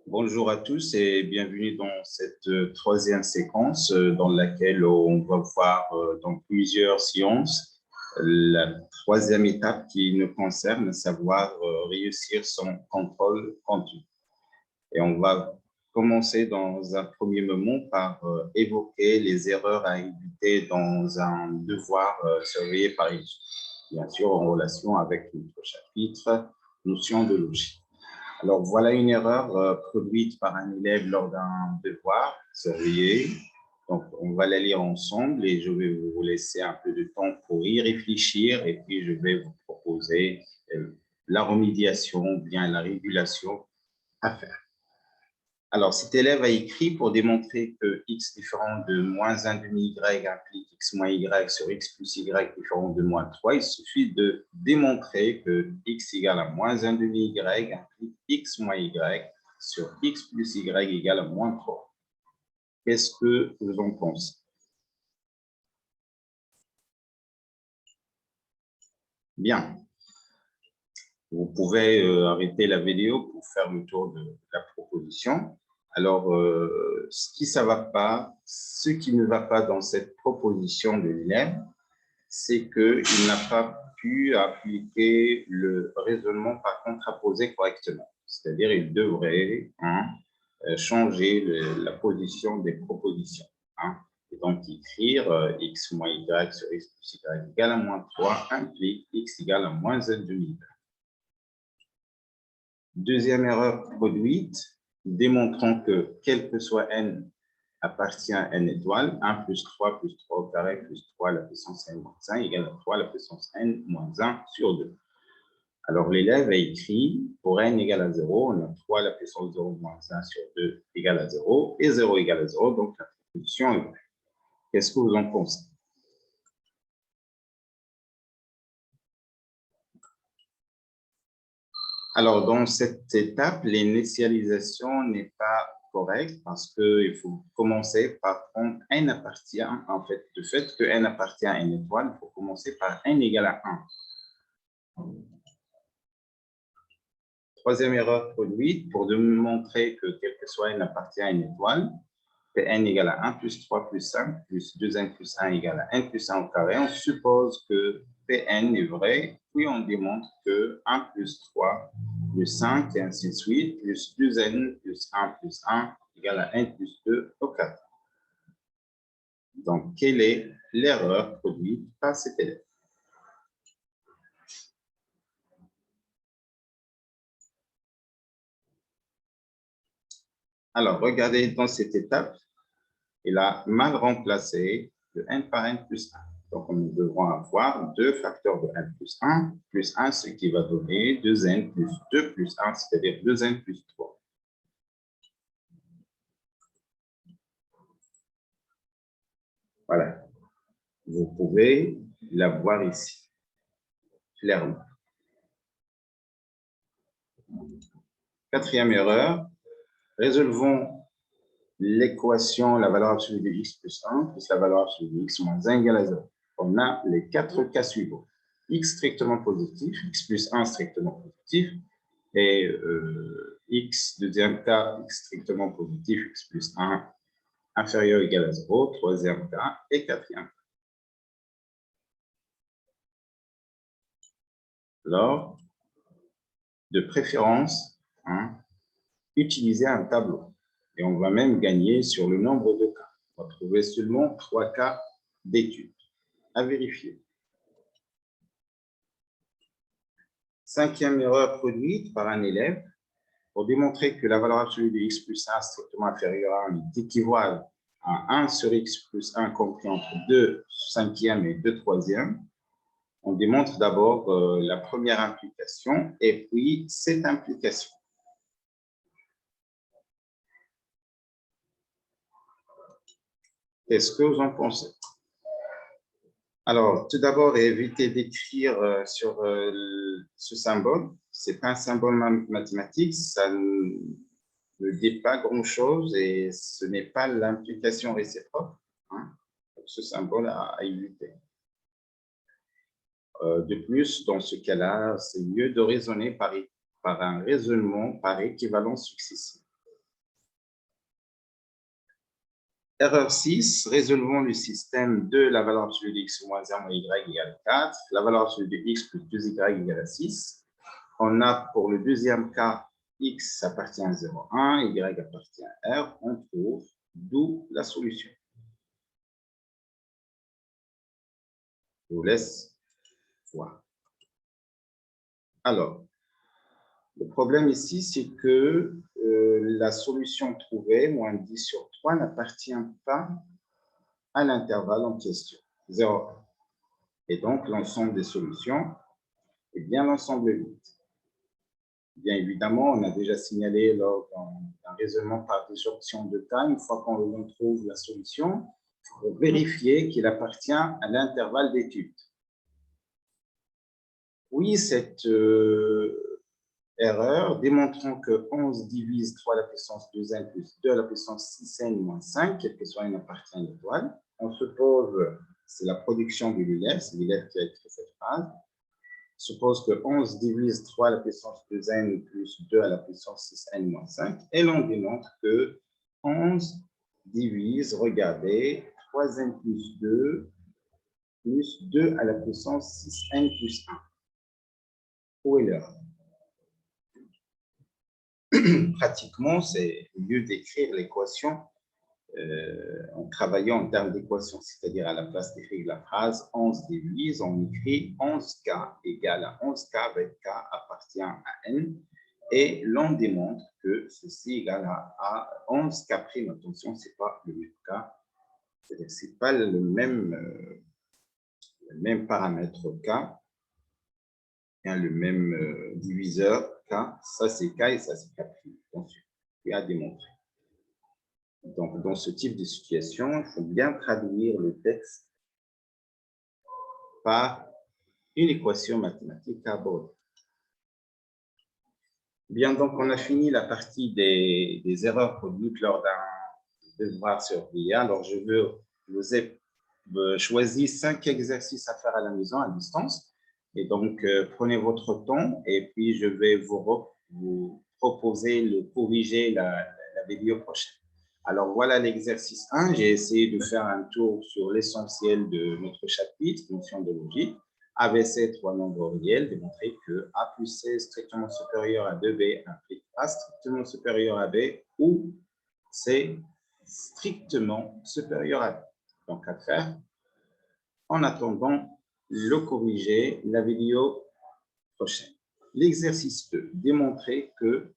Bonjour à tous et bienvenue dans cette troisième séquence dans laquelle on va voir dans plusieurs sciences la troisième étape qui nous concerne, à savoir réussir son contrôle continu. Et on va commencer dans un premier moment par évoquer les erreurs à éviter dans un devoir surveillé par étude, bien sûr en relation avec notre chapitre notion de logique. Alors, voilà une erreur produite par un élève lors d'un devoir surveillé. Donc, on va la lire ensemble et je vais vous laisser un peu de temps pour y réfléchir et puis je vais vous proposer la remédiation ou bien la régulation à faire. Alors, cet élève a écrit pour démontrer que x différent de moins 1 demi y implique x moins y sur x plus y différent de moins 3. Il suffit de démontrer que x égale à moins 1 demi y implique x moins y sur x plus y égale à moins 3. Qu'est-ce que vous en pensez? Bien. Vous pouvez arrêter la vidéo pour faire le tour de la proposition. Alors, ce qui ne va pas dans cette proposition de l'élève, c'est qu'il n'a pas pu appliquer le raisonnement par contraposé correctement. C'est-à-dire, il devrait changer la position des propositions. Et donc, écrire x moins y sur x plus y égale à moins 3 implique x égale à moins 1 demi. Deuxième erreur produite, démontrant que quel que soit n appartient à n étoile, 1 plus 3 au carré plus 3 à la puissance n moins 1 égale à 3 à la puissance n moins 1 sur 2. Alors, l'élève a écrit, pour n égale à 0, on a 3 à la puissance 0 moins 1 sur 2 égale à 0, et 0 égale à 0, donc la proposition est vraie. Qu'est-ce que vous en pensez? Alors, dans cette étape, l'initialisation n'est pas correcte parce qu'il faut commencer par prendre n appartient, en fait, le fait que n appartient à une étoile, il faut commencer par n égale à 1. Troisième erreur produite, pour démontrer que quel que soit n appartient à une étoile, Pn égale à 1 plus 3 plus 5 plus 2n plus 1 égale à n plus 1 au carré, on suppose que Pn est vrai, puis on démontre que 1 plus 3 plus 5 et ainsi de suite, plus 2n plus 1 égale à n plus 2 au carré. Donc, quelle est l'erreur produite par cet élève? Alors, regardez dans cette étape, il a mal remplacé le n par n plus 1. Donc, nous devrons avoir deux facteurs de n plus 1, ce qui va donner 2n plus 2 plus 1, c'est-à-dire 2n plus 3. Voilà. Vous pouvez la voir ici, clairement. Quatrième erreur, résolvons l'équation, la valeur absolue de x plus 1 plus la valeur absolue de x moins 1 égale à 0. On a les quatre cas suivants. X strictement positif, x plus 1 strictement positif, et x, deuxième cas, x strictement positif, x plus 1 inférieur ou égal à 0, troisième cas, et quatrième cas. Alors, de préférence, utilisez un tableau. Et on va même gagner sur le nombre de cas. On va trouver seulement 3 cas d'études à vérifier. Cinquième erreur produite par un élève, pour démontrer que la valeur absolue de x plus 1 strictement inférieure à 1 est équivalente à 1 sur x plus 1 compris entre 2 cinquièmes et 2 troisièmes, on démontre d'abord la première implication et puis cette implication. Qu'est-ce que vous en pensez? Alors, tout d'abord, évitez d'écrire sur ce symbole. Ce n'est pas un symbole mathématique, ça ne dit pas grand-chose et ce n'est pas l'implication réciproque. Donc, ce symbole à éviter. De plus, dans ce cas-là, c'est mieux de raisonner par un raisonnement par équivalence successive. Erreur 6, résolvons le système de la valeur absolue de x moins 1 moins y égale 4, la valeur absolue de x plus 2y égale 6. On a pour le deuxième cas, x appartient à 0, 1, y appartient à r, on trouve d'où la solution. Je vous laisse voir. Alors, le problème ici, c'est que la solution trouvée, moins 10 sur 3, n'appartient pas à l'intervalle en question, 0, 1. Et donc, l'ensemble des solutions est bien l'ensemble 8. Bien évidemment, on a déjà signalé lors d'un raisonnement par disjonction de cas, une fois qu'on trouve la solution, il faut vérifier qu'il appartient à l'intervalle d'étude. Oui, cette erreur, démontrant que 11 divise 3 à la puissance 2n plus 2 à la puissance 6n moins 5, quel que soit n appartient à une étoile. On suppose, c'est la production de l'élève, c'est l'élève qui a écrit cette phrase. Suppose que 11 divise 3 à la puissance 2n plus 2 à la puissance 6n moins 5, et l'on démontre que 11 divise, regardez, 3n plus 2 à la puissance 6n plus 1. Où est l'erreur? Pratiquement, c'est au lieu d'écrire l'équation en travaillant en termes d'équation, c'est-à-dire à la place d'écrire la phrase 11 divise, on écrit 11k égale à 11k avec k appartient à n, et l'on démontre que ceci égale à 11k prime. Attention, ce n'est pas le même cas, c'est-à-dire que ce n'est pas le même paramètre k, le même diviseur k, ça c'est k et ça c'est k prime. Attention, et à démontrer. Donc, dans ce type de situation, il faut bien traduire le texte par une équation mathématique à aborder. Bien, donc, on a fini la partie des erreurs produites lors d'un devoir sur IA. Alors, je vous ai choisi 5 exercices à faire à la maison, à distance. Et donc, prenez votre temps et puis je vais vous proposer de corriger la vidéo prochaine. Alors, voilà l'exercice 1. J'ai essayé de faire un tour sur l'essentiel de notre chapitre, notion de logique. ABC, 3 nombres réels, démontrer que A plus C est strictement supérieur à 2B implique A strictement supérieur à B ou C strictement supérieur à B. Donc, à faire. En attendant, le corriger la vidéo prochaine. L'exercice 2, démontrer que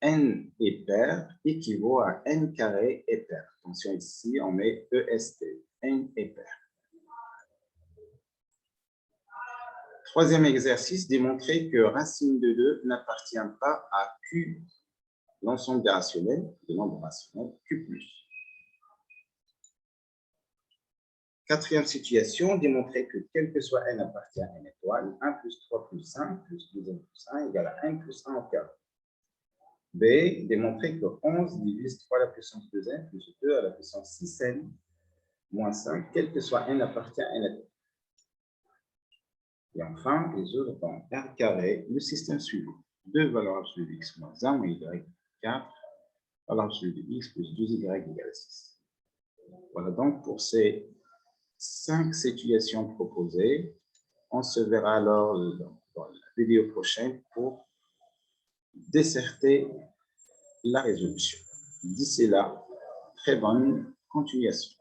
n est pair équivaut à n carré est pair. Attention ici, on met EST, n est pair. Troisième exercice, démontrer que racine de 2 n'appartient pas à Q, l'ensemble des rationnels, des nombres rationnels, Q+. Quatrième situation, démontrer que quel que soit n appartient à n étoile, 1 plus 3 plus 1 plus 2n plus 1 égale à n plus 1 au carré. B, démontrer que 11 divise 3 à la puissance 2n plus 2 à la puissance 6n moins 5, quel que soit n appartient à n étoile. Et enfin, résoudre dans R carré le système suivant. 2 valeurs absolues de x moins 1 moins y 4, valeur absolue de x plus 2y égale 6. Voilà donc pour ces 5 situations proposées. On se verra alors dans la vidéo prochaine pour disserter la résolution. D'ici là, très bonne continuation.